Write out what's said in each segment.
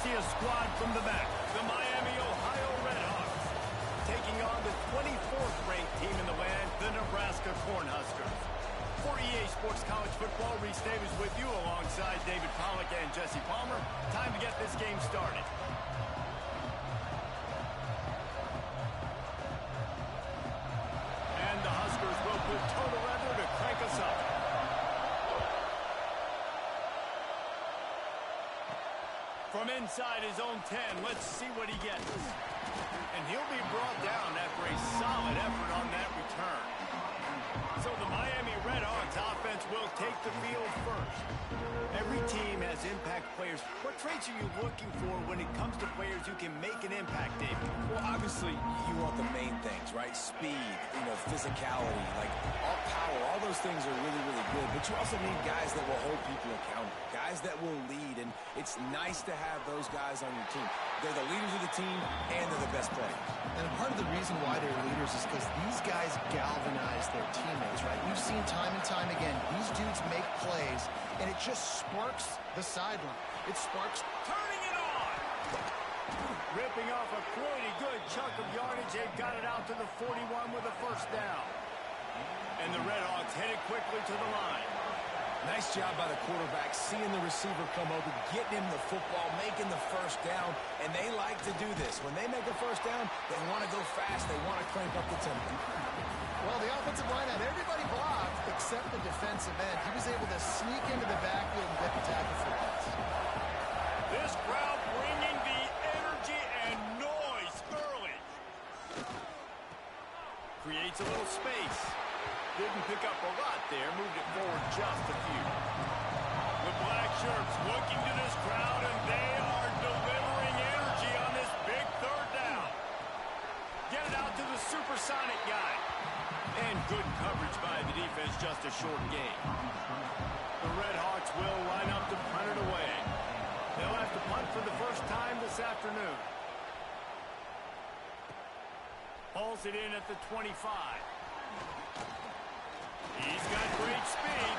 see a squad from the back. The Miami, Ohio Redhawks taking on the 24th ranked team in the land, the Nebraska Cornhuskers. For EA Sports College Football, Reese Davis with you alongside David Pollack and Jesse Palmer. Time to get this game started. And the Huskers will put toe to leather to crank us up. From inside his own 10, let's see what he gets. And he'll be brought down after a solid effort on that return. So the Miami Redhawks offense will take the field first. Every team has impact players. What traits are you looking for when it comes to players who can make an impact, David? Well, obviously, you want the main things, right? Speed, physicality, like all power. All those things are really, really good. But you also need guys that will hold people accountable, guys that will lead. And it's nice to have those guys on your team. They're the leaders of the team, and they're the best players. And part of the reason why they're leaders is because these guys galvanize their teammates, right? We've seen time and time again, these dudes make plays, and it just sparks the sideline. It sparks. Turning it on! Ripping off a pretty good chunk of yardage. They've got it out to the 41 with a first down. And the Redhawks headed quickly to the line. Nice job by the quarterback, seeing the receiver come over, getting him the football, making the first down, and they like to do this. When they make a first down, they want to go fast, they want to crank up the tempo. Well, the offensive line had everybody blocked except the defensive end. He was able to sneak into the backfield and get the tackle for us. This crowd bringing the energy and noise early. Creates a little space. Didn't pick up a lot there. Moved it forward just a few. The black shirts looking to this crowd, and they are delivering energy on this big third down. Get it out to the supersonic guy. And good coverage by the defense, just a short gain. The Redhawks will line up to punt it away. They'll have to punt for the first time this afternoon. Hauls it in at the 25. He's got great speed.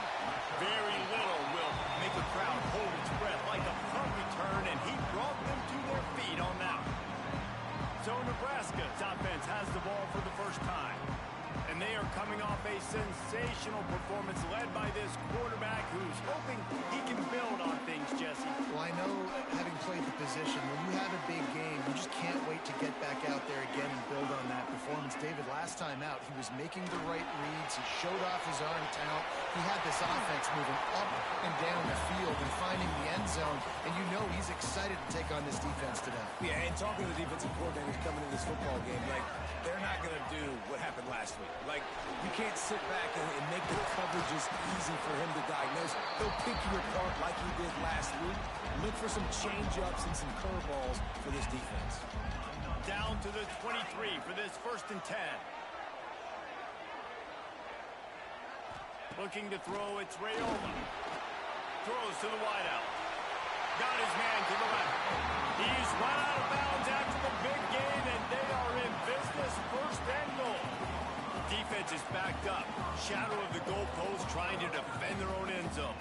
Very little will make a crowd hold its breath like a punt return, and he brought them to their feet on that one. So Nebraska's offense has the ball for the first time. And they are coming off a sensational performance led by this quarterback who's hoping he can build on things, Jesse. Well, I know, having played the position, when you have a big game, you just can't wait to get back out there again and build on that performance. David, last time out, he was making the right reads. He showed off his arm talent. He had this offense moving up and down the field and finding the end zone. And you know he's excited to take on this defense today. Yeah, and talking to the defensive coordinators coming into this football game, like, they're not going to do what happened last week. Like, you can't sit back and make the coverages easy for him to diagnose. He'll pick you apart like he did last week. Look for some change-ups and some curveballs for this defense. Down to the 23 for this 1st and 10. Looking to throw, it's Rayola. Throws to the wideout. Got his man to the left. He's run out of bounds after the big gain, and they are in business, 1st and goal. Defense is backed up. Shadow of the goalpost trying to defend their own end zone.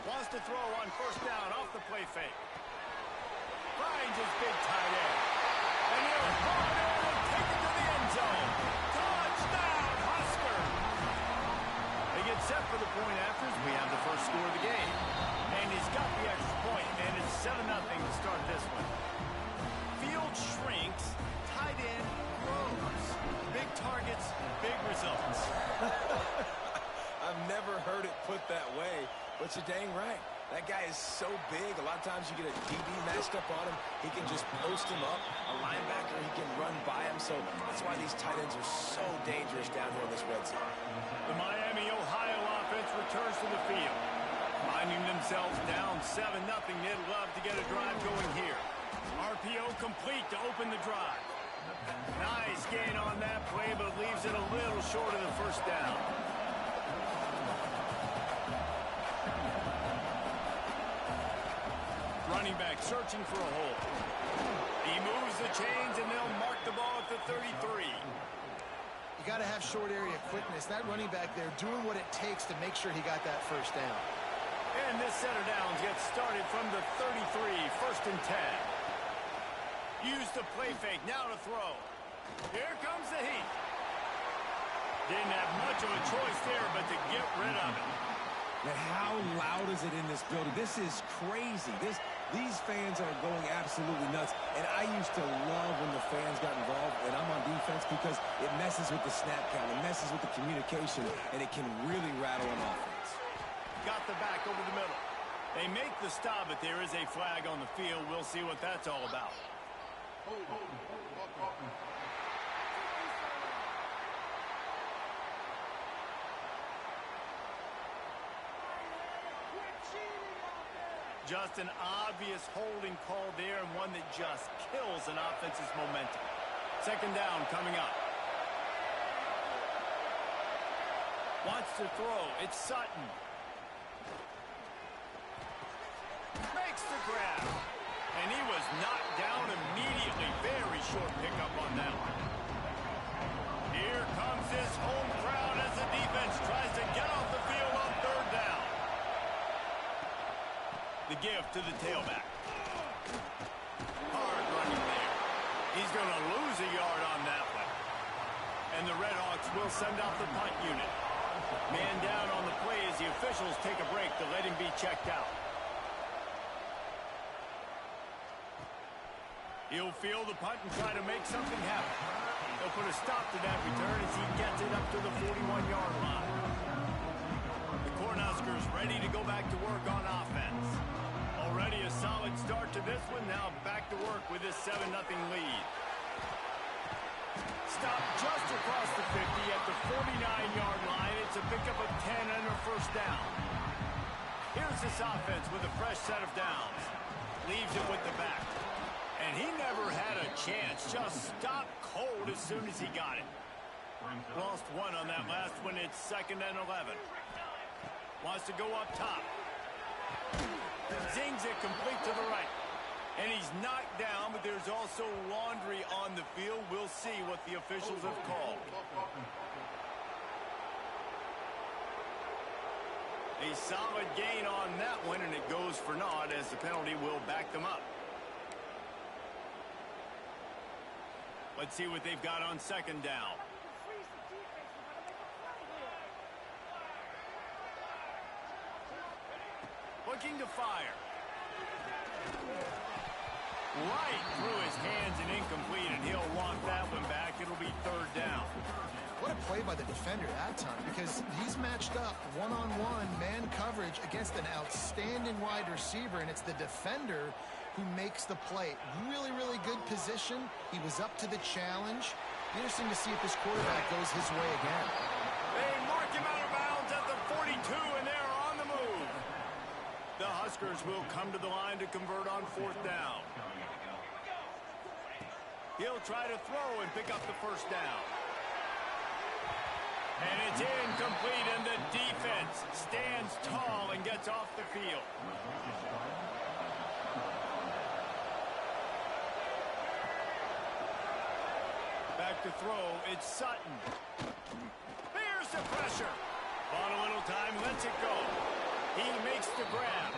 Wants to throw on 1st down off the play fake. Finds his big tight end. And he'll run in and take it to the end zone. Touchdown, Husker! They get set for the point after as we have the first score of the game. And he's got the extra point, and it's 7-0 to start this one. Field shrinks, tight end grows. Big targets, big results. I've never heard it put that way, but you're dang right. That guy is so big. A lot of times you get a DB matched up on him. He can just post him up. A linebacker, he can run by him. So that's why these tight ends are so dangerous down here in this red zone. The Miami, Ohio offense returns to the field. Finding themselves down 7-0, they'd love to get a drive going here. RPO complete to open the drive. Nice gain on that play, but leaves it a little short of the 1st down. Running back searching for a hole. He moves the chains, and they'll mark the ball at the 33. You got to have short area quickness. That running back there doing what it takes to make sure he got that first down. And this set of downs gets started from the 33, 1st and 10. Use the play fake, now to throw. Here comes the heat. Didn't have much of a choice there, but to get rid of it. Man, how loud is it in this building? This is crazy. These fans are going absolutely nuts. And I used to love when the fans got involved, and I'm on defense, because it messes with the snap count. It messes with the communication, and it can really rattle an offense. Got the back over the middle. They make the stop, but there is a flag on the field. We'll see what that's all about. Just an obvious holding call there, and one that just kills an offense's momentum. 2nd down coming up. Wants to throw. It's Sutton. Makes the grab. And he was knocked down immediately. Very short pickup on that one. Here comes his home crowd as the defense tries to get off the field on 3rd down. The give to the tailback. Hard running there. He's going to lose a yard on that one. And the Redhawks will send out the punt unit. Man down on the play as the officials take a break to let him be checked out. He'll field the punt and try to make something happen. They'll put a stop to that return as he gets it up to the 41-yard line. The Cornhuskers ready to go back to work on offense. Already a solid start to this one. Now back to work with this 7-0 lead. Stop just across the 50 at the 49-yard line. It's a pickup of 10 and a 1st down. Here's this offense with a fresh set of downs. Leaves it with the back. And he never had a chance. Just stopped cold as soon as he got it. Lost one on that last one. It's 2nd and 11. Wants to go up top. Zings it complete to the right. And he's knocked down, but there's also laundry on the field. We'll see what the officials have called. A solid gain on that one, and it goes for naught as the penalty will back them up. Let's see what they've got on 2nd down. Looking to fire. Right through his hands and incomplete, and he'll want that one back. It'll be 3rd down. What a play by the defender that time, because he's matched up one-on-one man coverage against an outstanding wide receiver, and it's the defender who makes the play. Really, really good position. He was up to the challenge. Interesting to see if this quarterback goes his way again. They mark him out of bounds at the 42, and they're on the move. The Huskers will come to the line to convert on 4th down. He'll try to throw and pick up the 1st down. And it's incomplete, and the defense stands tall and gets off the field. Back to throw, it's Sutton. There's the pressure. Bought a little time, lets it go. He makes the grab.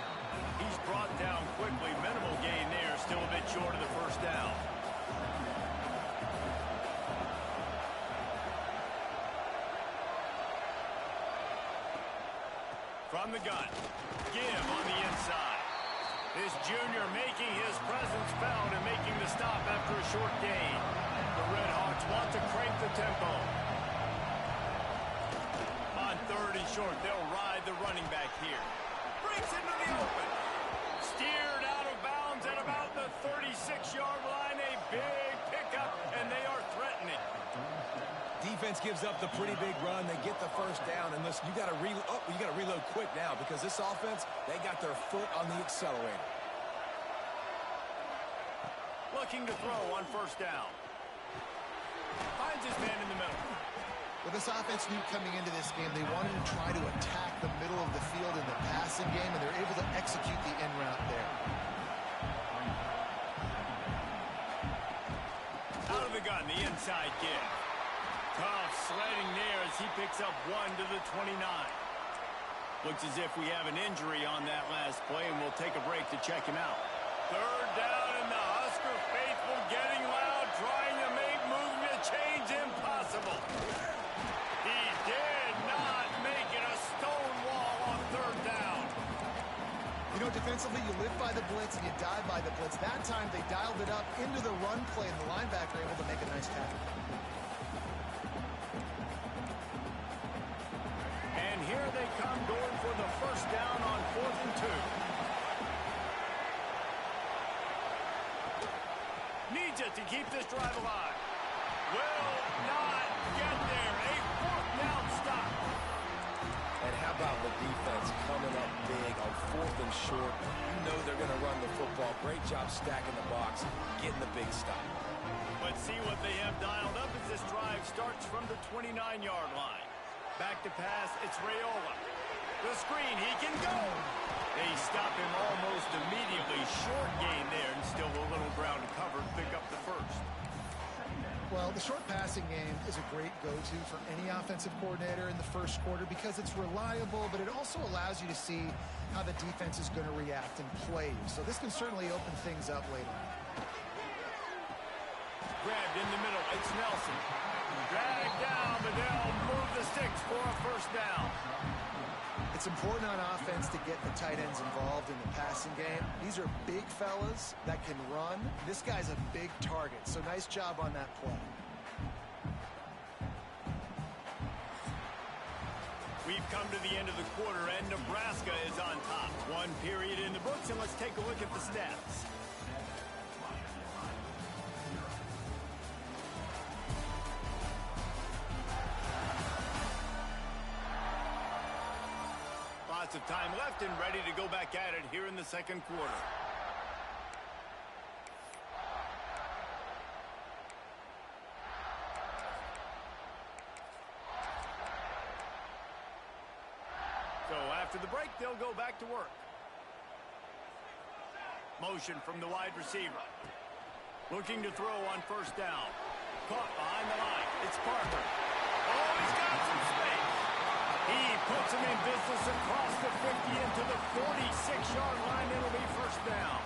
He's brought down quickly. Minimal gain there, still a bit short of the 1st down. From the gun, give on the inside. This junior making his presence felt and making the stop after a short gain. The Redhawks want to crank the tempo. On 3rd and short, they'll ride the running back here. Breaks into the open. Steered out of bounds at about the 36-yard line. A big pickup, and they are threatening. Defense gives up the pretty big run. They get the 1st down, and listen, you got to reload quick now, because this offense, they got their foot on the accelerator. Looking to throw on 1st down. Finds his man in the middle. Well, this offense knew coming into this game they wanted to try to attack the middle of the field in the passing game, and they're able to execute the in route there. Out of the gun, the inside give. Tough sledding there as he picks up 1 to the 29. Looks as if we have an injury on that last play, and we'll take a break to check him out. Third down, and the Husker faithful getting loud, trying to make movement to change impossible. He did not make it a stone wall on third down. You know, defensively, you live by the blitz and you die by the blitz. That time, they dialed it up into the run play, and the linebacker able to make a nice tackle. And here they come going for the first down on 4th and 2. Needs it to keep this drive alive. Will not get there. A 4th down stop. And how about the defense coming up big on 4th and short? You know they're going to run the football. Great job stacking the box, getting the big stop. Let's see what they have dialed up as this drive starts from the 29-yard line. Back to pass, it's Raiola. The screen, he can go. They stop him almost immediately. Short gain there, and still a little ground to cover. Pick up the first. Well, the short passing game is a great go-to for any offensive coordinator in the first quarter because it's reliable, but it also allows you to see how the defense is going to react and play. So this can certainly open things up later. Grabbed in the middle, it's Nelson. Dragged down, but they'll move the sticks for a first down. It's important on offense to get the tight ends involved in the passing game. These are big fellas that can run. This guy's a big target, so nice job on that play. We've come to the end of the quarter, and Nebraska is on top. 1 period in the books, and let's take a look at the stats. Lots of time left and ready to go back at it here in the second quarter. So after the break, they'll go back to work. Motion from the wide receiver. Looking to throw on first down. Caught behind the line. It's Parker. Oh, he's got some space. He puts him in business across the 50 into the 46-yard line. It'll be first down.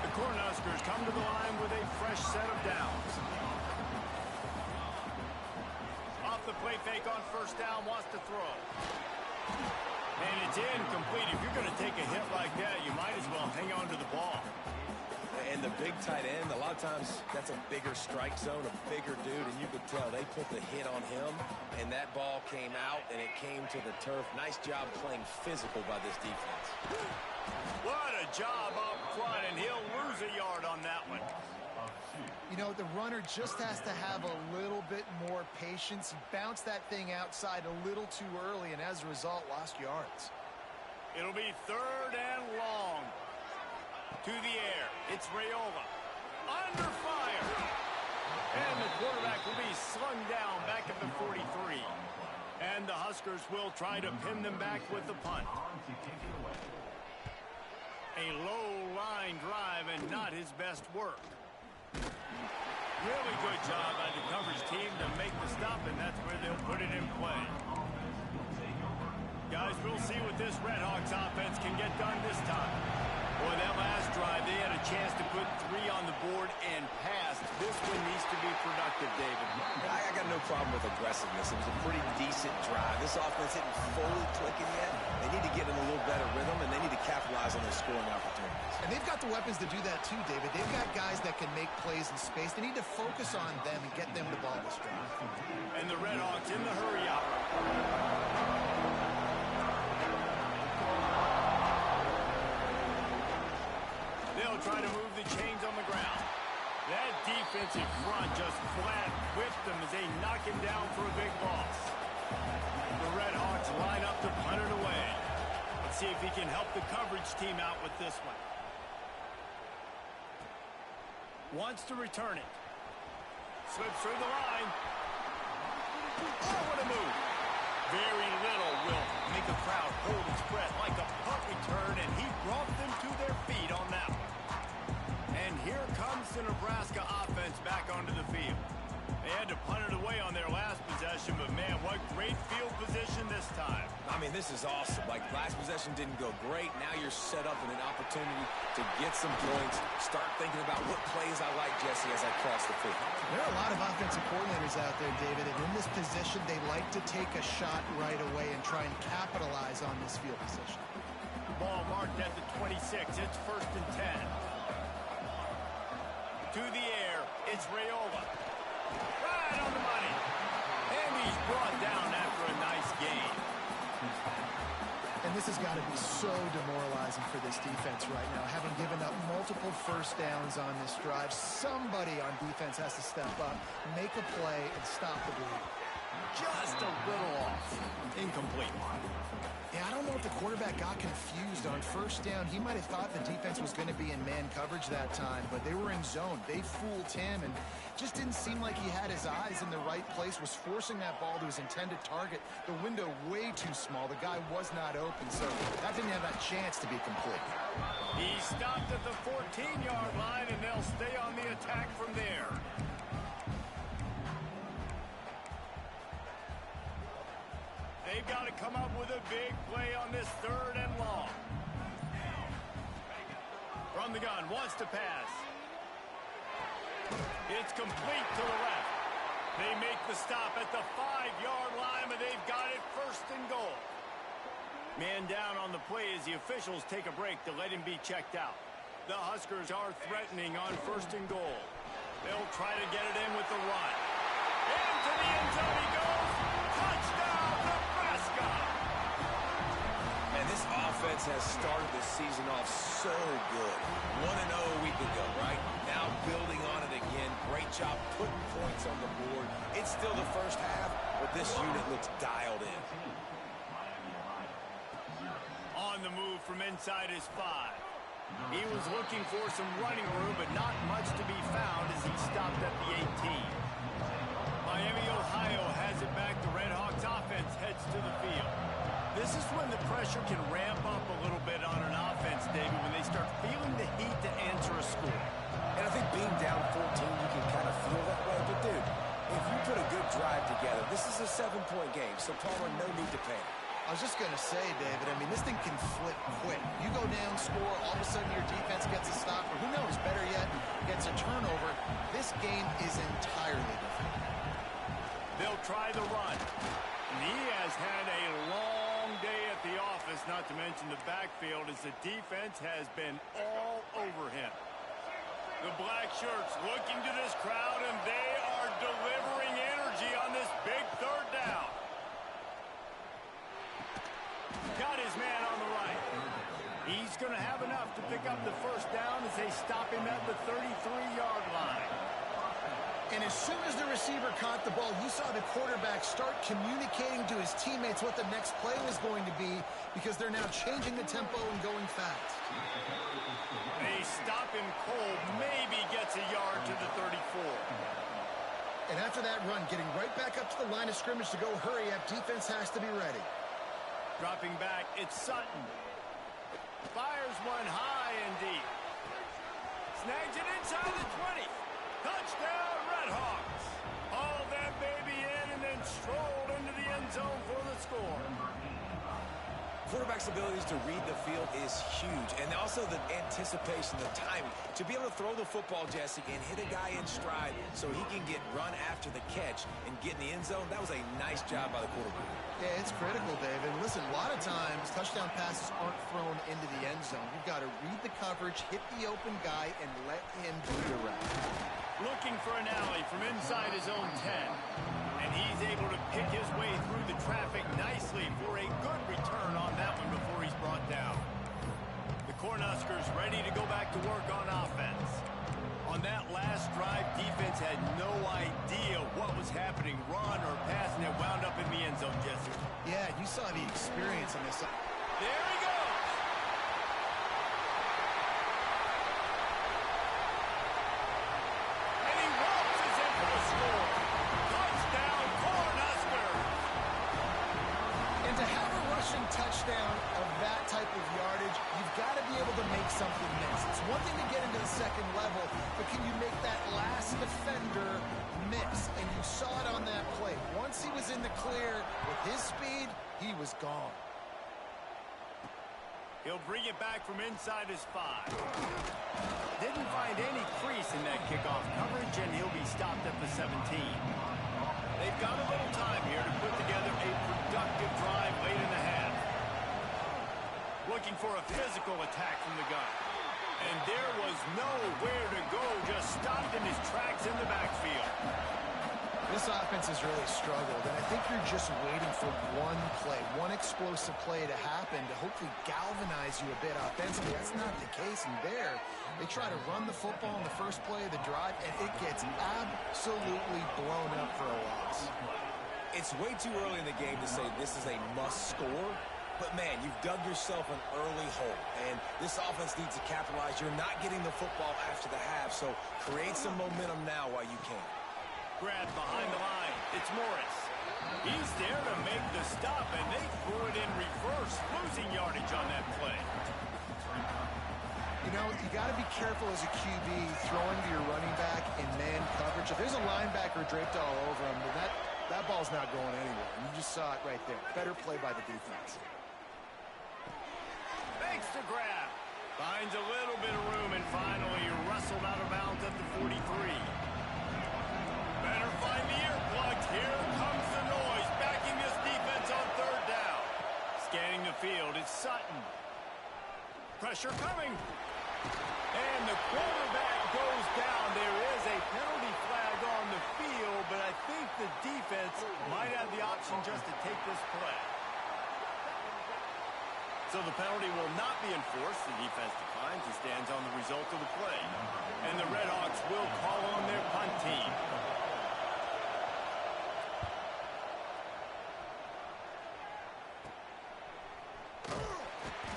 The Cornhuskers come to the line with a fresh set of downs. Off the play fake on first down, wants to throw. And it's incomplete. If you're going to take a hit like that, you might as well hang on to the ball. And the big tight end, a lot of times that's a bigger strike zone, a bigger dude, and you could tell they put the hit on him, and that ball came out, and it came to the turf. Nice job playing physical by this defense. What a job up front, and he'll lose a yard on that one. You know, the runner just has to have a little bit more patience. He bounced that thing outside a little too early, and as a result, lost yards. It'll be third and long. To the air, it's Raiola. Under fire. And the quarterback will be slung down back at the 43. And the Huskers will try to pin them back with the punt. A low line drive and not his best work. Really good job by the coverage team to make the stop, and that's where they'll put it in play. Guys, we'll see what this Redhawks offense can get done this time. Boy, that last drive, they had a chance to put 3 on the board and passed. This one needs to be productive, David. I got no problem with aggressiveness. It was a pretty decent drive. This offense isn't fully clicking yet. They need to get in a little better rhythm, and they need to capitalize on their scoring opportunities. And they've got the weapons to do that too, David. They've got guys that can make plays in space. They need to focus on them and get them the ball this drive. And the Redhawks in the hurry up. They'll try to move the chains on the ground. That defensive front just flat whipped them as they knock him down for a big loss. The Redhawks line up to punt it away. Let's see if he can help the coverage team out with this one. Wants to return it. Slips through the line. Oh, what a move. Very little will make a crowd hold its breath like a punt return, and he brought them to their feet on that one. And here comes the Nebraska offense back onto the field. They had to punt it away on their last possession, but man, what great field position this time. I mean, this is awesome. Like, last possession didn't go great. Now you're set up in an opportunity to get some points. Start thinking about what plays I like, Jesse, as I cross the field. There are a lot of offensive coordinators out there, David, and in this position, they like to take a shot right away and try and capitalize on this field position. Ball marked at the 26. It's 1st and 10. To the air, it's Raiola. Right on the money. And he's brought down after a nice game. And this has got to be so demoralizing for this defense right now. Having given up multiple first downs on this drive, somebody on defense has to step up, make a play, and stop the bleed. Just a little off. Incomplete. Yeah, I don't know if the quarterback got confused on first down. He might have thought the defense was going to be in man coverage that time, but they were in zone. They fooled him and just didn't seem like he had his eyes in the right place, was forcing that ball to his intended target. The window way too small. The guy was not open, so that didn't have that chance to be complete. He stopped at the 14-yard line, and they'll stay on the attack from there. They've got to come up with a big play on this 3rd and long. From the gun, wants to pass. It's complete to the left. They make the stop at the 5-yard line, but they've got it 1st and goal. Man down on the play as the officials take a break to let him be checked out. The Huskers are threatening on 1st and goal. They'll try to get it in with the run. Into the end zone he goes. Touchdown, Nebraska! And this offense has started the season off so good. 1-0 a week ago, right? Now building on it again. Great job putting points on the board. It's still the first half, but this unit looks dialed in. On the move from inside his 5. He was looking for some running room, but not much to be found as he stopped at the 18. Miami, Ohio has it back. The Redhawks offense heads to the field. This is when the pressure can ramp up a little bit on an offense, David, when they start feeling the heat to answer a score. And I think being down 14, you can kind of feel that way. But, dude, if you put a good drive together, this is a 7-point game, so Palmer, no need to panic. I was just going to say, David, I mean, this thing can flip quick. You go down, score, all of a sudden your defense gets a stop, or who knows, better yet, gets a turnover. This game is entirely different. They'll try the run. And he has had a long day at the office, not to mention the backfield, as the defense has been all over him. The black shirts looking to this crowd, and they are delivering energy on this big 3rd down. Got his man on the right. He's going to have enough to pick up the 1st down as they stop him at the 33-yard line. And as soon as the receiver caught the ball, you saw the quarterback start communicating to his teammates what the next play was going to be, because they're now changing the tempo and going fast. They stop him cold, maybe gets a yard to the 34. And after that run, getting right back up to the line of scrimmage to go hurry up, defense has to be ready. Dropping back, it's Sutton. Fires one high and deep. Snags it inside the 20. Touchdown, Redhawks. Hauled that baby in and then strolled into the end zone for the score. Quarterback's abilities to read the field is huge, and also the anticipation, the timing. To be able to throw the football, Jesse, and hit a guy in stride so he can get run after the catch and get in the end zone, that was a nice job by the quarterback. Yeah, it's critical, David. Listen, a lot of times touchdown passes aren't thrown into the end zone. You've got to read the coverage, hit the open guy, and let him do the rest. Looking for an alley from inside his own 10. And he's able to pick his way through the traffic nicely for a good return on that one before he's brought down. The Cornhuskers ready to go back to work on offense. On that last drive, defense had no idea what was happening, run or pass, and it wound up in the end zone, Jesse. Yeah, you saw the experience on this. There he goes. And he waltzes in for the score. Touchdown, Cornhuskers. And to have a rushing touchdown of that type of yardage, you've got to be able to make something miss. It's one thing to get into the second level, but can you make that last defender miss, and you saw it on that play. Once he was in the clear with his speed, he was gone. He'll bring it back from inside his 5. Didn't find any crease in that kickoff coverage, and he'll be stopped at the 17. They've got a little time here to put together a productive drive late in the half. Looking for a physical attack from the gun. And there was nowhere to go, just stopped in his tracks in the backfield. This offense has really struggled, and I think you're just waiting for one play, one explosive play to happen to hopefully galvanize you a bit offensively. That's not the case, and there, they try to run the football in the first play of the drive, and it gets absolutely blown up for a loss. It's way too early in the game to say this is a must score. But, man, you've dug yourself an early hole, and this offense needs to capitalize. You're not getting the football after the half, so create some momentum now while you can. Grab behind the line. It's Morris. He's there to make the stop, and they threw it in reverse, losing yardage on that play. You know, you got to be careful as a QB throwing to your running back in man coverage. If there's a linebacker draped all over him, then that ball's not going anywhere. And you just saw it right there. Better play by the defense. Makes the grab. Finds a little bit of room, and finally wrestled out of bounds at the 43. Better find the earplugs. Here comes the noise, backing this defense on 3rd down. Scanning the field, it's Sutton. Pressure coming. And the quarterback goes down. There is a penalty flag on the field, but I think the defense might have the option just to take this play. So the penalty will not be enforced. The defense declines and stands on the result of the play. And the Red Hawks will call on their punt team.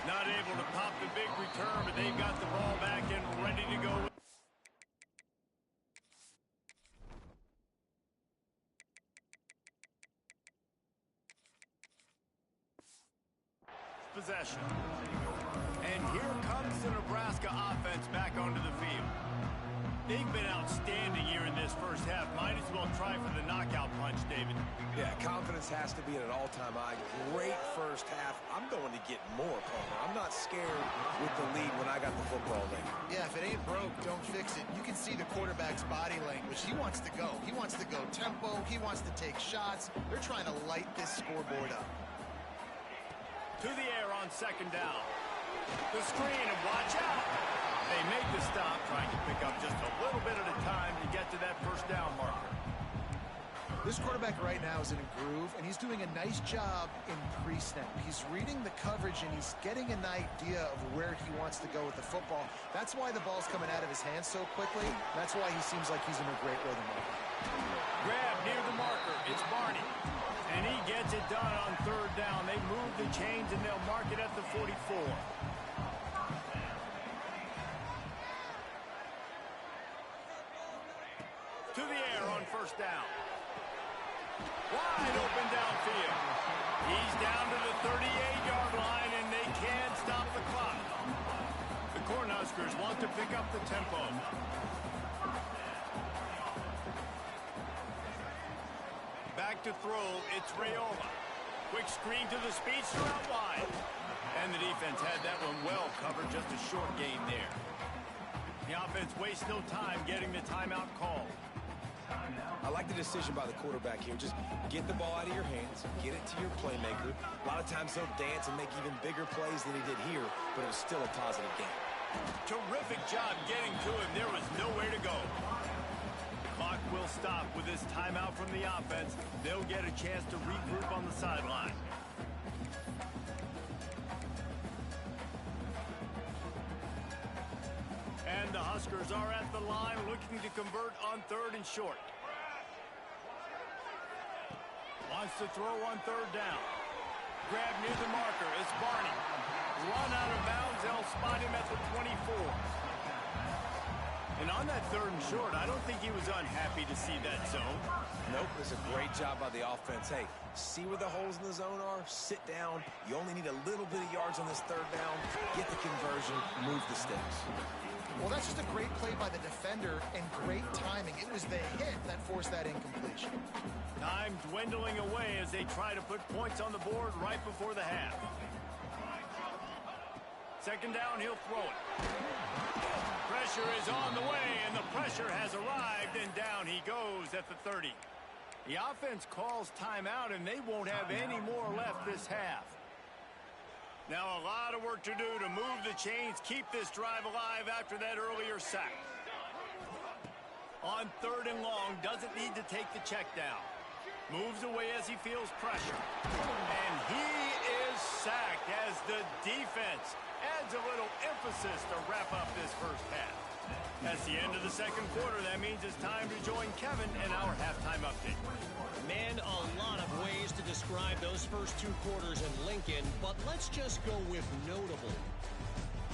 Not able to pop the big return, but they've got the ball back and ready to go. Possession. And here comes the Nebraska offense back onto the field. They've been outstanding here in this first half. Might as well try for the knockout punch, David. Yeah, confidence has to be at an all-time high. Great first half. I'm going to get more, Palmer. I'm not scared with the lead when I got the football there. Yeah, if it ain't broke, don't fix it. You can see the quarterback's body language. He wants to go. He wants to go tempo. He wants to take shots. They're trying to light this scoreboard up. To the air on 2nd down. The screen, and watch out. They make the stop, trying to pick up just a little bit at a time to get to that 1st down marker. This quarterback right now is in a groove, and he's doing a nice job in pre-snap. He's reading the coverage, and he's getting an idea of where he wants to go with the football. That's why the ball's coming out of his hands so quickly. That's why he seems like he's in a great rhythm. Grab near the marker. It's Barney. And he gets it done on 3rd down. They move the chains, and they'll mark it at the 44. To the air on 1st down. Wide open downfield. He's down to the 38-yard line, and they can't stop the clock. The Cornhuskers want to pick up the tempo. Back to throw, it's Raiola. Quick screen to the speedster out wide. And the defense had that one well covered, just a short gain there. The offense wastes no time getting the timeout called. I like the decision by the quarterback here. Just get the ball out of your hands, get it to your playmaker. A lot of times he'll dance and make even bigger plays than he did here, but it was still a positive game. Terrific job getting to him. There was nowhere to go. The clock will stop with this timeout from the offense. They'll get a chance to regroup on the sideline. And the Huskers are at the line looking to convert on 3rd and short. Wants to throw on 3rd down. Grab near the marker. It's Barney. Run out of bounds. They'll spot him at the 24. And on that 3rd and short, I don't think he was unhappy to see that zone. Nope, it was a great job by the offense. Hey, see where the holes in the zone are? Sit down. You only need a little bit of yards on this 3rd down. Get the conversion. Move the sticks. Well, that's just a great play by the defender and great timing. It was the hit that forced that incompletion. Time dwindling away as they try to put points on the board right before the half. Second down, he'll throw it. Pressure is on the way, and the pressure has arrived, and down he goes at the 30. The offense calls timeout, and they won't have any more left this half. Now a lot of work to do to move the chains, keep this drive alive after that earlier sack. On third and long, doesn't need to take the check down. Moves away as he feels pressure. And he is sacked as the defense adds a little emphasis to wrap up this first half. That's the end of the second quarter. That means it's time to join Kevin in our halftime update. Man, a lot of ways to describe those first two quarters in Lincoln, but let's just go with notable.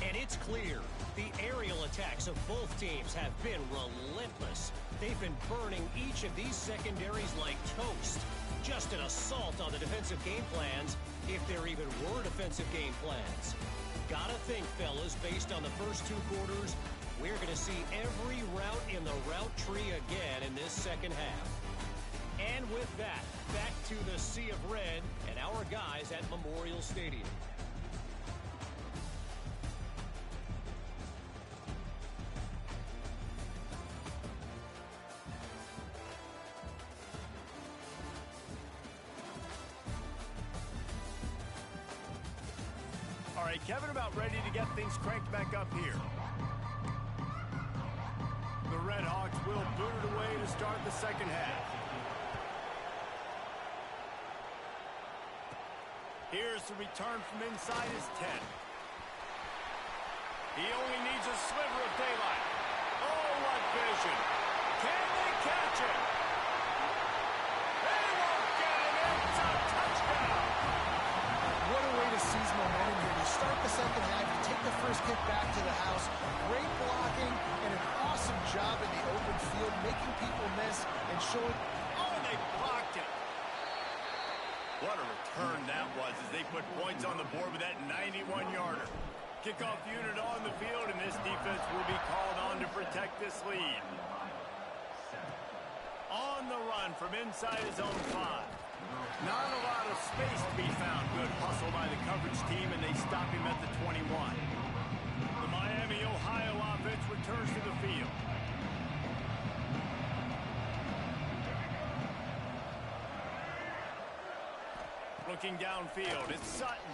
And it's clear, the aerial attacks of both teams have been relentless. They've been burning each of these secondaries like toast. Just an assault on the defensive game plans, if there even were defensive game plans. Gotta think, fellas, based on the first two quarters, we're going to see every route in the route tree again in this second half. And with that, back to the Sea of Red and our guys at Memorial Stadium. All right, Kevin about ready to get things cranked back up here. The Red Hawks will boot it away to start the second half. Here's the return from inside his 10. He only needs a sliver of daylight. Oh, what vision. Can they catch it? They won't get it. It's a touchdown. What a way to seize momentum here. You start the second half, you take the first kick back to the house. Great blocking and an awesome job in the open field, making people miss and showing. Oh, they blocked it. What a return that was as they put points on the board with that 91-yarder. Kickoff unit on the field, and this defense will be called on to protect this lead. On the run from inside his own 5. Not a lot of space to be found. Good hustle by the coverage team, and they stop him at the 21. The Miami, Ohio offense returns to the field. Looking downfield, it's Sutton.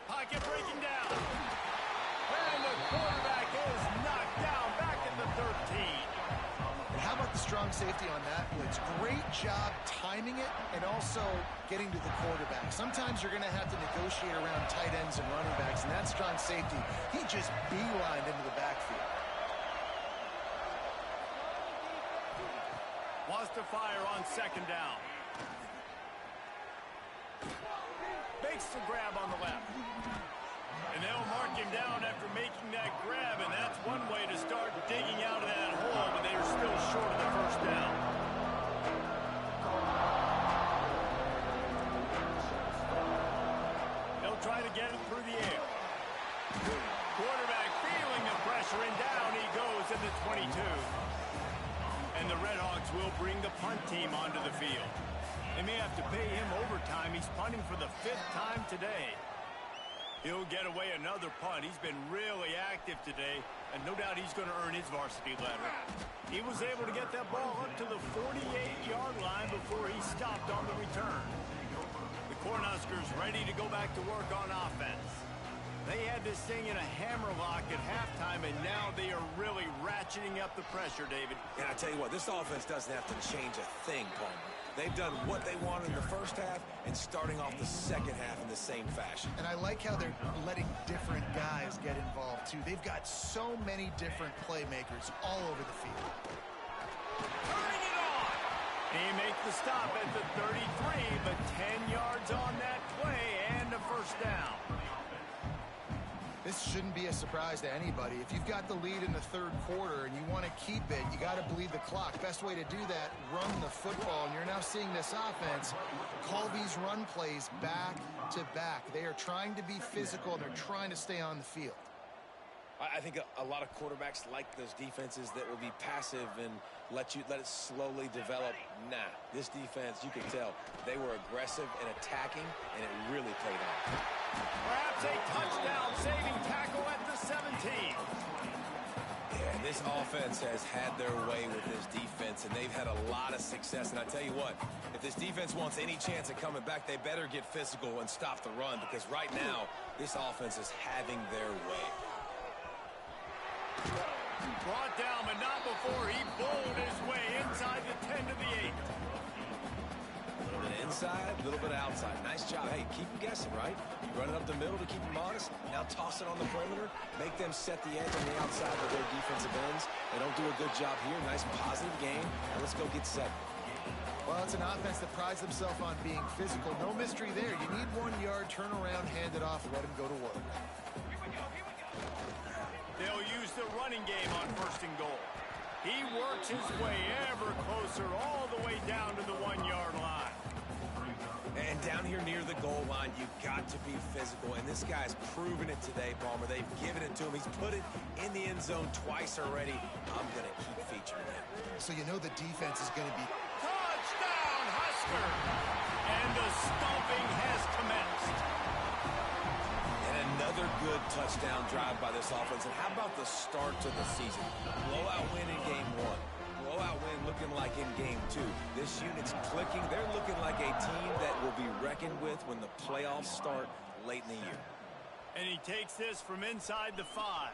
Pocket breaking down. And the quarterback is knocked down back at the 13. And how about the strong safety on that blitz? Great job timing it and also getting to the quarterback. Sometimes you're going to have to negotiate around tight ends and running backs, and that strong safety, he just beelined into the backfield. Wants to fire on second down. Makes the grab on the left. And they'll mark him down after making that grab, and that's one way to start digging out of that hole, but they are still short of the first down. They'll try to get it through the air. Quarterback feeling the pressure, and down he goes at the 22. And the Red Hawks will bring the punt team onto the field. They may have to pay him overtime. He's punting for the 5th time today. He'll get away another punt. He's been really active today, and no doubt he's going to earn his varsity letter. He was able to get that ball up to the 48-yard line before he stopped on the return. The Cornhuskers ready to go back to work on offense. They had this thing in a hammerlock at halftime, and now they are really ratcheting up the pressure, David. And I tell you what, this offense doesn't have to change a thing, Palmer. They've done what they wanted in the first half and starting off the second half in the same fashion. And I like how they're letting different guys get involved, too. They've got so many different playmakers all over the field. Turning it on! He makes the stop at the 33, but 10 yards on that play and a first down. This shouldn't be a surprise to anybody. If you've got the lead in the third quarter and you want to keep it, you got to bleed the clock. Best way to do that, run the football. And you're now seeing this offense call these run plays back to back. They are trying to be physical, and they're trying to stay on the field. I think a lot of quarterbacks like those defenses that will be passive and let it slowly develop. Nah, this defense, you can tell, they were aggressive and attacking, and it really paid off. Perhaps a touchdown-saving tackle at the 17. Yeah, this offense has had their way with this defense, and they've had a lot of success. And I tell you what, if this defense wants any chance of coming back, they better get physical and stop the run, because right now, this offense is having their way. Brought down, but not before he bowled his way inside the 10 to the 8. A little bit inside, a little bit outside. Nice job. Hey, keep them guessing, right? You run it up the middle to keep them honest. Now toss it on the perimeter. Make them set the edge on the outside with their defensive ends. They don't do a good job here. Nice positive game. Now let's go get set. Well, it's an offense that prides themselves on being physical. No mystery there. You need 1 yard, turn around, hand it off, and let him go to work. They'll use the running game on 1st and goal. He works his way ever closer all the way down to the 1 yard line. And down here near the goal line, you've got to be physical. And this guy's proven it today, Palmer. They've given it to him. He's put it in the end zone twice already. I'm going to keep featuring him. So you know the defense is going to be... Touchdown, Husker! And the stomping has commenced. Another good touchdown drive by this offense. And how about the start to the season? Blowout win in game 1. Blowout win looking like in game 2. This unit's clicking. They're looking like a team that will be reckoned with when the playoffs start late in the year. And he takes this from inside the 5.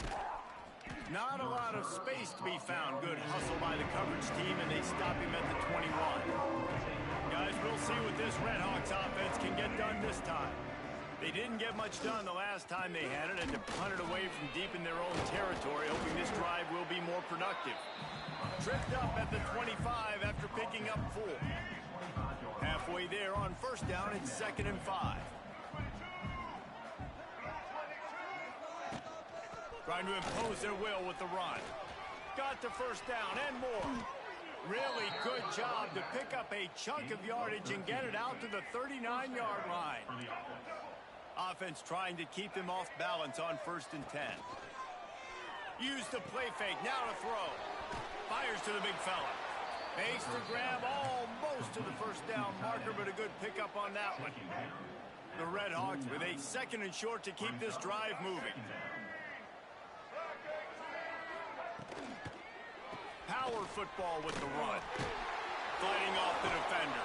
Not a lot of space to be found. Good hustle by the coverage team, and they stop him at the 21. Guys, we'll see what this Redhawks offense can get done this time. They didn't get much done the last time they had it, and to punt it away from deep in their own territory, hoping this drive will be more productive. Tripped up at the 25 after picking up 4. Halfway there on 1st down, it's 2nd and 5. Trying to impose their will with the run. Got the 1st down and more. Really good job to pick up a chunk of yardage and get it out to the 39-yard line. Offense trying to keep them off balance on 1st and 10. Use the play fake, now to throw. Fires to the big fella. Makes the grab almost to the 1st down marker, but a good pickup on that one. The Redhawks with a 2nd and short to keep this drive moving. Power football with the run. Fighting off the defender.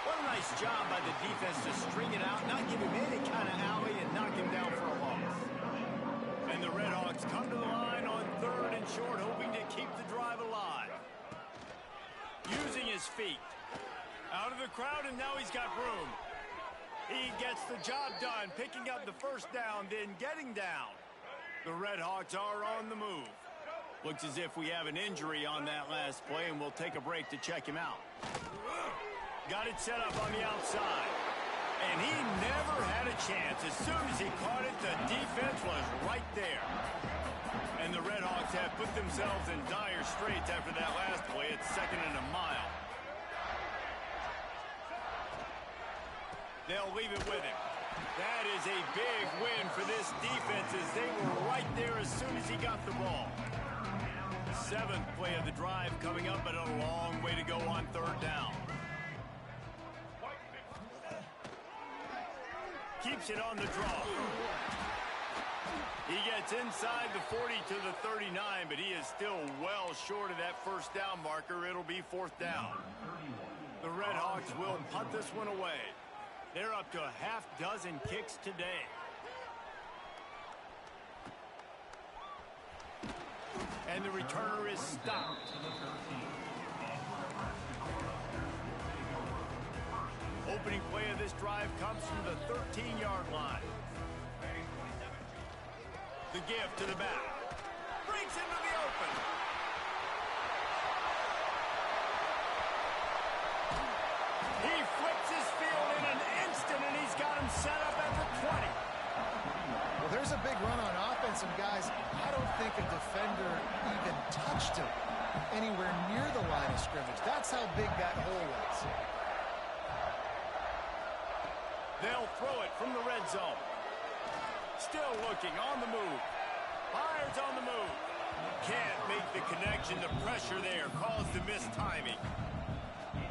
What a nice job by the defense to string it out, not give him any kind of alley, and knock him down for a loss. And the Redhawks come to the line on 3rd and short, hoping to keep the drive alive. Using his feet. Out of the crowd, and now he's got room. He gets the job done, picking up the 1st down, then getting down. The Redhawks are on the move. Looks as if we have an injury on that last play, and we'll take a break to check him out. Got it set up on the outside. And he never had a chance. As soon as he caught it, the defense was right there. And the Redhawks have put themselves in dire straits after that last play. It's 2nd and a mile. They'll leave it with him. That is a big win for this defense, as they were right there as soon as he got the ball. 7th play of the drive coming up, but a long way to go on 3rd down. Keeps it on the draw. He gets inside the 40 to the 39, but he is still well short of that 1st down marker. It'll be 4th down. The Redhawks will punt this one away. They're up to a half-dozen kicks today. And the returner is stopped. Opening play of this drive comes from the 13-yard line. The give to the back. Breaks into the open. He flips his field in an instant, and he's got him set up at the 20. Well, there's a big run on offense, and guys, I don't think a defender even touched him anywhere near the line of scrimmage. That's how big that hole was. They'll throw it from the red zone. Still looking on the move. Fires on the move. Can't make the connection. The pressure there caused the missed timing.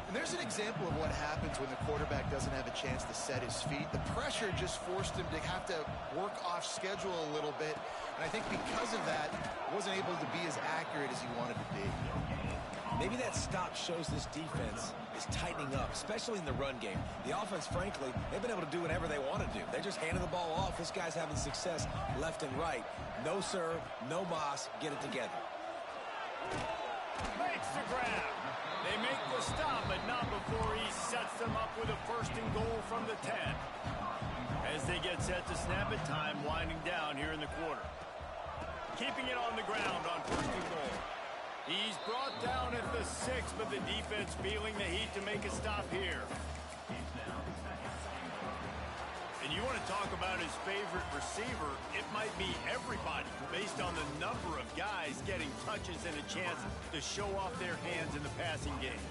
And there's an example of what happens when the quarterback doesn't have a chance to set his feet. The pressure just forced him to have to work off schedule a little bit. And I think because of that, wasn't able to be as accurate as he wanted to be. Maybe that stop shows this defense is tightening up, especially in the run game. The offense, frankly, they've been able to do whatever they want to do. They're just handing the ball off. This guy's having success left and right. No serve, no moss. Get it together. Makes the grab. They make the stop, but not before he sets them up with a first and goal from the 10. As they get set to snap it, time winding down here in the quarter. Keeping it on the ground on first and goal. He's brought down at the 6, but the defense feeling the heat to make a stop here. And you want to talk about his favorite receiver, it might be everybody based on the number of guys getting touches and a chance to show off their hands in the passing game.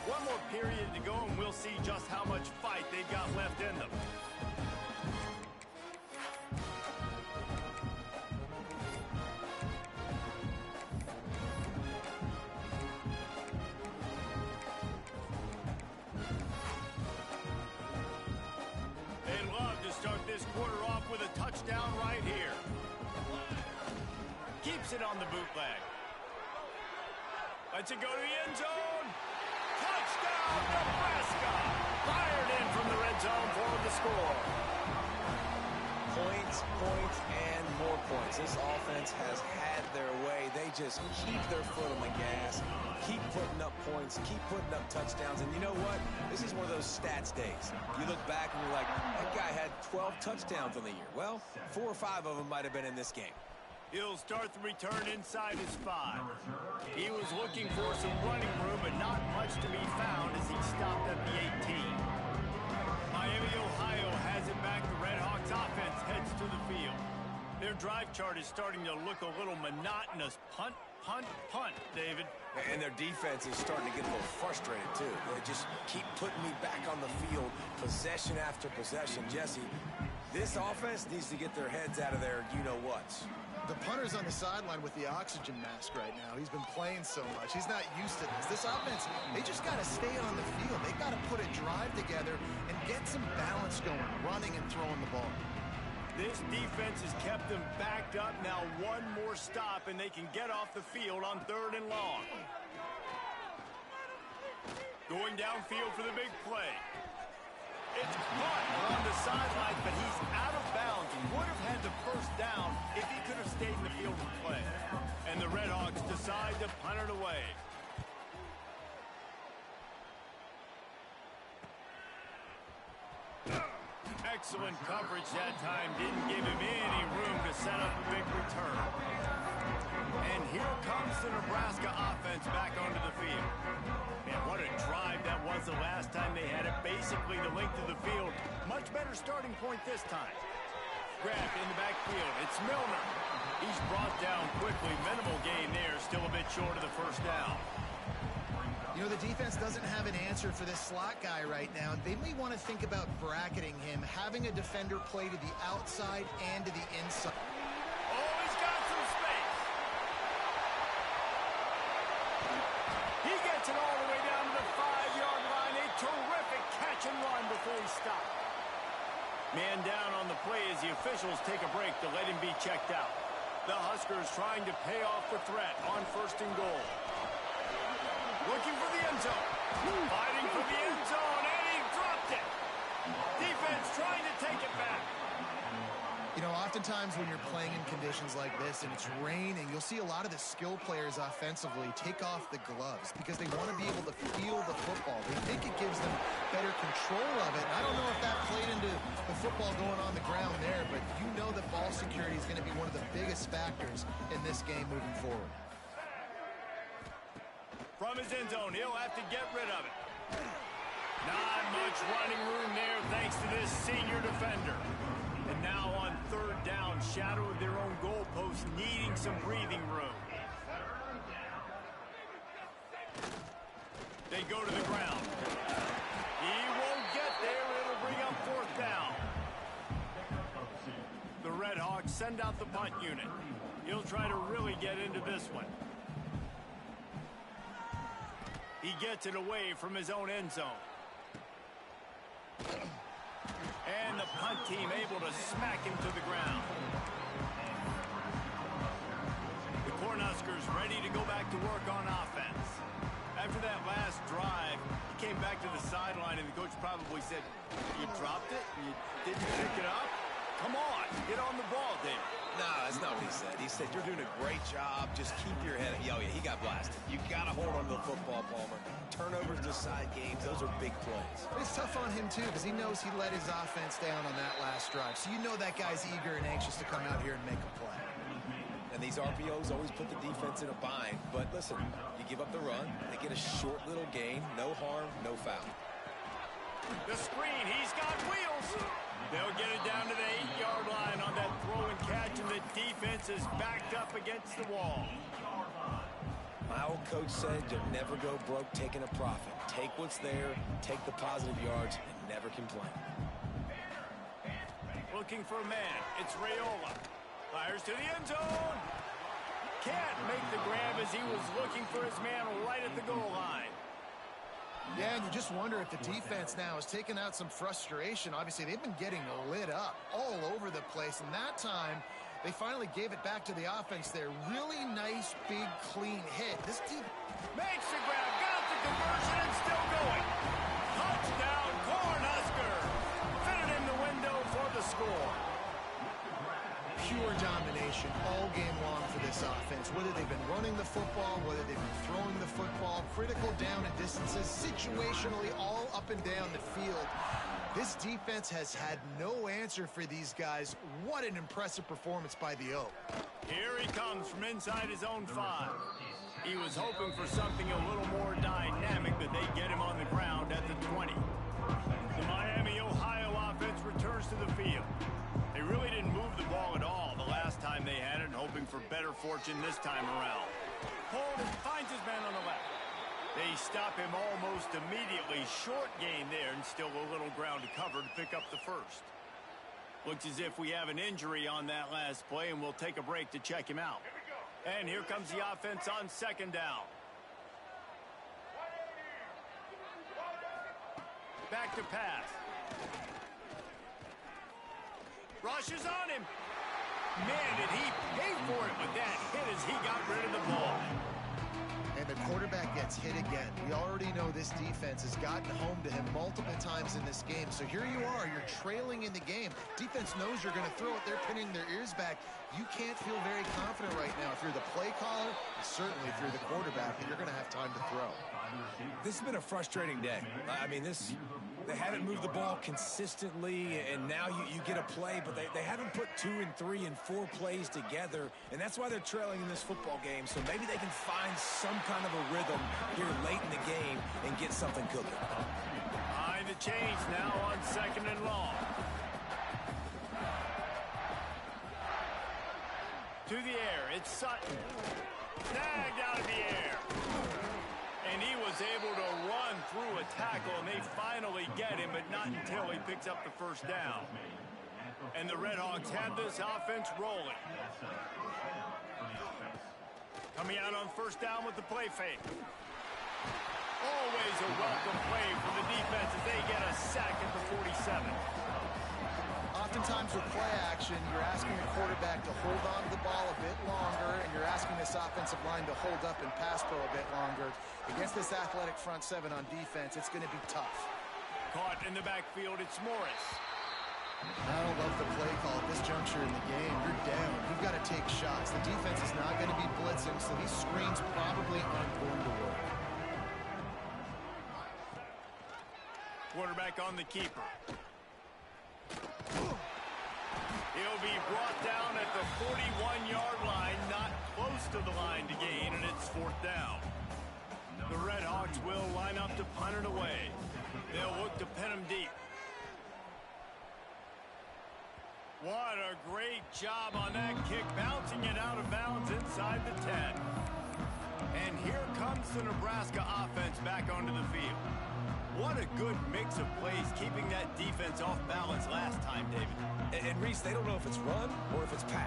One more period to go, and we'll see just how much fight they've got left in them. It on the bootleg. Lets it go to the end zone. Touchdown, Nebraska! Fired in from the red zone for the score. Points, points, and more points. This offense has had their way. They just keep their foot on the gas, keep putting up points, keep putting up touchdowns. And you know what? This is one of those stats days. You look back and you're like, that guy had 12 touchdowns on the year. Well, 4 or 5 of them might have been in this game. He'll start the return inside his 5. He was looking for some running room, but not much to be found as he stopped at the 18. Miami, Ohio has it back. The Redhawks offense heads to the field. Their drive chart is starting to look a little monotonous. Punt, punt, punt, David. And their defense is starting to get a little frustrated, too. They just keep putting me back on the field, possession after possession. Jesse, this offense needs to get their heads out of their you-know-whats. The punter's on the sideline with the oxygen mask right now. He's been playing so much. He's not used to this. This offense, they just got to stay on the field. They got to put a drive together and get some balance going, running and throwing the ball. This defense has kept them backed up. Now one more stop, and they can get off the field on 3rd and long. Going downfield for the big play. It's caught on the sideline, but he's out of bounds. He would have had the first down if he could have stayed in the field of play. And the Redhawks decide to punt it away. Excellent coverage that time. Didn't give him any room to set up a big return. And here comes the Nebraska offense back onto the field. Man, what a drive that was the last time they had it. Basically the length of the field. Much better starting point this time. Grabbed in the backfield. It's Milner. He's brought down quickly. Minimal gain there. Still a bit short of the first down. You know, the defense doesn't have an answer for this slot guy right now. They may want to think about bracketing him, having a defender play to the outside and to the inside. Oh, he's got some space. He gets it all the way down to the 5-yard line. A terrific catch and run before he stopped. Man down on the play as the officials take a break to let him be checked out. The Huskers trying to pay off the threat on 1st and goal. Looking for the end zone. Fighting for the end zone, and he dropped it. Defense trying to take it back. You know, oftentimes when you're playing in conditions like this and it's raining, you'll see a lot of the skill players offensively take off the gloves because they want to be able to feel the football. They think it gives them better control of it. I don't know if that played into the football going on the ground there, but you know that ball security is going to be one of the biggest factors in this game moving forward. From his end zone, he'll have to get rid of it. Not much running room there thanks to this senior defender. And now on 3rd down, shadow of their own goalpost, needing some breathing room. They go to the ground. He won't get there. It'll bring Redhawks send out the punt unit. He'll try to really get into this one. He gets it away from his own end zone. And the punt team able to smack him to the ground. The Cornhuskers ready to go back to work on offense. After that last drive, he came back to the sideline, and the coach probably said, "You dropped it? You didn't pick it up? Come on, get on the ball, David." No, that's not what he said. He said, "You're doing a great job. Just keep your head." Oh, yeah, he got blasted. You got to hold on to the football, Palmer. Turnovers decide games. Those are big plays. It's tough on him, too, because he knows he let his offense down on that last drive. So you know that guy's eager and anxious to come out here and make a play. And these RPOs always put the defense in a bind. But listen, you give up the run, they get a short little gain. No harm, no foul. The screen, he's got wheels. They'll get it down to the 8-yard line on that throw and catch, and the defense is backed up against the wall. My old coach said you'll never go broke taking a profit. Take what's there, take the positive yards, and never complain. Looking for a man. It's Raiola. Fires to the end zone. Can't make the grab as he was looking for his man right at the goal line. Yeah, and you just wonder if the defense now has taken out some frustration. Obviously, they've been getting lit up all over the place, and that time they finally gave it back to the offense there. Really nice, big, clean hit. This team makes the grab, got the conversion, and still going. Touchdown, Cornhuskers. Fitted in the window for the score. Pure domination all game long for this offense. Whether they've been running the football, whether they've been throwing the football, critical down and distances, situationally all up and down the field. This defense has had no answer for these guys. What an impressive performance by the Oak. Here he comes from inside his own 5. He was hoping for something a little more dynamic, but they get him on the ground at the 20. The Miami, Ohio offense returns to the field. They really didn't move the ball at all the last time they had it, and hoping for better fortune this time around. Holden finds his man on the left. They stop him almost immediately. Short gain there, and still a little ground to cover to pick up the first. Looks as if we have an injury on that last play, and we'll take a break to check him out. And here comes the offense on second down. Back to pass. Rushes on him. Man, did he pay for it with that hit as he got rid of the ball. And the quarterback gets hit again. We already know this defense has gotten home to him multiple times in this game. So here you are, you're trailing in the game. Defense knows you're going to throw it. They're pinning their ears back. You can't feel very confident right now if you're the play caller, and certainly if you're the quarterback, that you're going to have time to throw. This has been a frustrating day. I mean, they haven't moved the ball consistently, and now you get a play, but they haven't put 2 and 3 and 4 plays together, and that's why they're trailing in this football game. So maybe they can find some kind of a rhythm here late in the game and get something cooking. Behind the chains now on second and long. To the air, it's Sutton. Snagged out of the air. And he was able to run through a tackle, and they finally get him, but not until he picks up the first down. And the Redhawks have this offense rolling. Coming out on first down with the play fake. Always a welcome play for the defense as they get a sack at the 47. Oftentimes with play action, you're asking the quarterback to hold on to the ball a bit longer, and you're asking this offensive line to hold up and pass pro a bit longer. Against this athletic front 7 on defense, it's going to be tough. Caught in the backfield, it's Morris. I don't love the play call at this juncture in the game. You're down. You've got to take shots. The defense is not going to be blitzing, so these screens probably aren't going to work. Quarterback on the keeper. He'll be brought down at the 41-yard line, not close to the line to gain, and it's fourth down. The Redhawks will line up to punt it away. They'll look to pin him deep. What a great job on that kick, bouncing it out of bounds inside the 10. And here comes the Nebraska offense back onto the field. What a good mix of plays, keeping that defense off balance last time, David. And Reese, they don't know if it's run or if it's pass.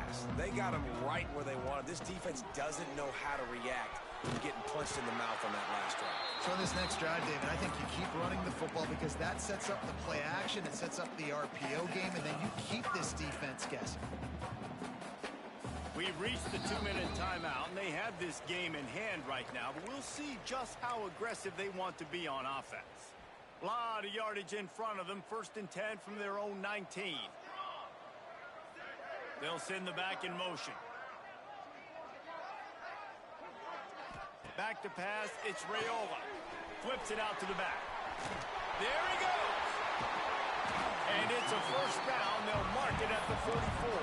got them right where they wanted. This defense doesn't know how to react when getting punched in the mouth on that last drive. So in this next drive, David, I think you keep running the football because that sets up the play action, it sets up the RPO game, and then you keep this defense guessing. We've reached the 2-minute timeout, and they have this game in hand right now, but we'll see just how aggressive they want to be on offense. A lot of yardage in front of them, 1st and 10 from their own 19. They'll send the back in motion. Back to pass, it's Raiola. Flips it out to the back. There he goes! And it's a 1st down. They'll mark it at the 44.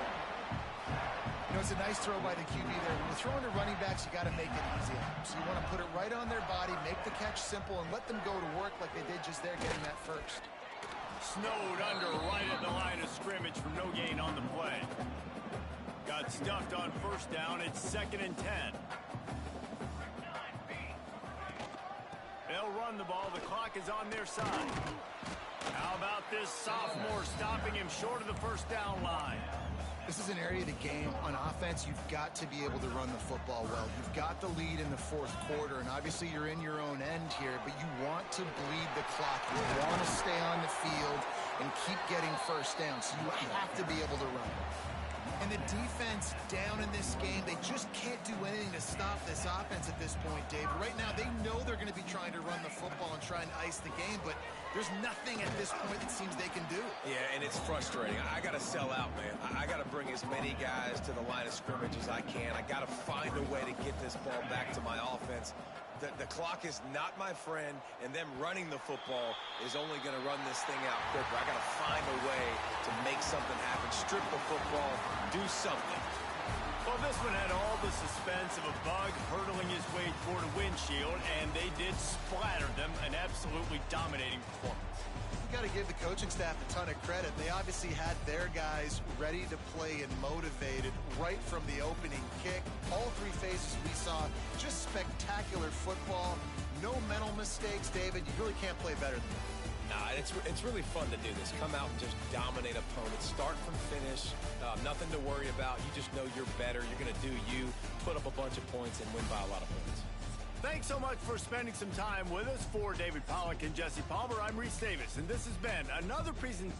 You know, it's a nice throw by the QB there. When you're throwing to running backs, you got to make it easy. So you want to put it right on their body, make the catch simple, and let them go to work like they did just there getting that first. Snowed under right at the line of scrimmage for no gain on the play. Got stuffed on 1st down. It's 2nd and 10. They'll run the ball. The clock is on their side. How about this sophomore stopping him short of the 1st down line? This is an area of the game on offense you've got to be able to run the football well. You've got the lead in the 4th quarter, and obviously you're in your own end here, but you want to bleed the clock. You want to stay on the field and keep getting 1st down, so you have to be able to run. And the defense down in this game, they just can't do anything to stop this offense at this point, David. Right now, they know they're going to be trying to run the football and try and ice the game, but there's nothing at this point that seems they can do. Yeah, and it's frustrating. I got to sell out, man. I got to bring as many guys to the line of scrimmage as I can. I got to find a way to get this ball back to my offense. The clock is not my friend, and them running the football is only going to run this thing out quicker. I got to find a way to make something happen. Strip the football, do something. Well, this one had all the suspense of a bug hurtling his way toward a windshield, and they did splatter them. An absolutely dominating performance. You got to give the coaching staff a ton of credit. They obviously had their guys ready to play and motivated right from the opening kick. All 3 phases we saw, just spectacular football. No mental mistakes, David. You really can't play better than that. Nah, it's really fun to do this. Come out and just dominate opponents. Start from finish. Nothing to worry about. You just know you're better. You're going to do you, put up a bunch of points, and win by a lot of points. Thanks so much for spending some time with us. For David Pollack and Jesse Palmer, I'm Reese Davis, and this has been another presentation.